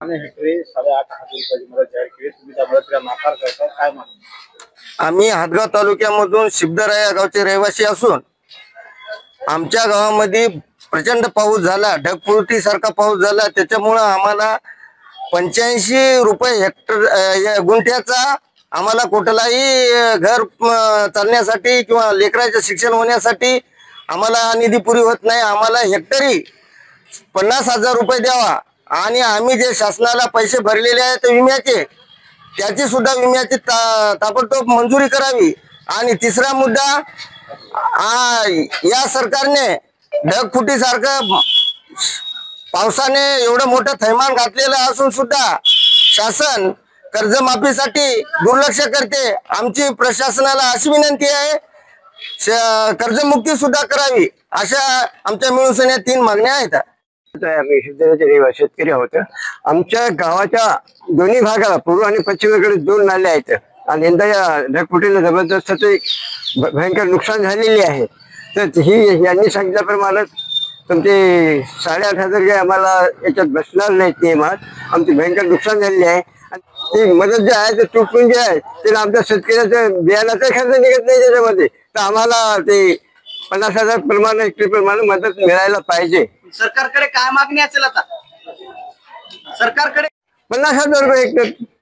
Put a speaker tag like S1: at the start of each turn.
S1: आणि हेक्टरी 8,500 रुपयाची मदत जाहीर केली. तुम्ही त्या मदतीला नाकार करताय, काय म्हणणं?
S2: आम्ही हातगाव तालुक्यामधून शिबदरा या गावचे रहिवासी असून आमच्या गावामध्ये प्रचंड पाऊस झाला, ढगफुटी सारखा पाऊस झाला. त्याच्यामुळं आम्हाला 85 रुपये हेक्टर गुंठ्याचा आम्हाला कुठलाही घर चालण्यासाठी किंवा लेकराचं शिक्षण होण्यासाठी आम्हाला निधी पुरी होत नाही. आम्हाला हेक्टरी 50,000 रुपये द्यावा आणि आम्ही जे शासनाला पैसे भरलेले आहेत विम्याचे, त्याची सुद्धा विम्याची ताबडतोब मंजुरी करावी. आणि तिसरा मुद्दा, या सरकारने ढगफुटी सारखं पावसाने एवढं मोठं थैमान घातलेलं असून सुद्धा शासन कर्जमाफीसाठी दुर्लक्ष करते. आमची प्रशासनाला अशी विनंती आहे, कर्जमुक्ती सुद्धा करावी. अशा आमच्या मिळून या 3 मागण्या आहेत.
S3: शेतकरी आहोत. आमच्या गावाच्या दोन्ही भागाला पूर्व आणि पश्चिमेकडे 2 नाले आहेत आणि यंदा या ढगफुटीने जबरदस्त भयंकर नुकसान झालेले आहे. तर ही यांनी सांगितल्याप्रमाणे तुमचे 8,500 काही आम्हाला याच्यात बसणार नाहीत. नियमात आमची भयंकर नुकसान झालेली आहे. ती मदत जी आहे ते तुटून जे आहे ते आमच्या शेतकऱ्याचं बियाणाचा खर्च निघत नाही त्याच्यामध्ये. तर आम्हाला ते 50,000 प्रमाणे हेक्टरी प्रमाणे मदत मिळायला पाहिजे.
S1: सरकारकडे काय मागणी असेल आता? सरकारकडे
S3: 50,000 रुपये हेक्टर.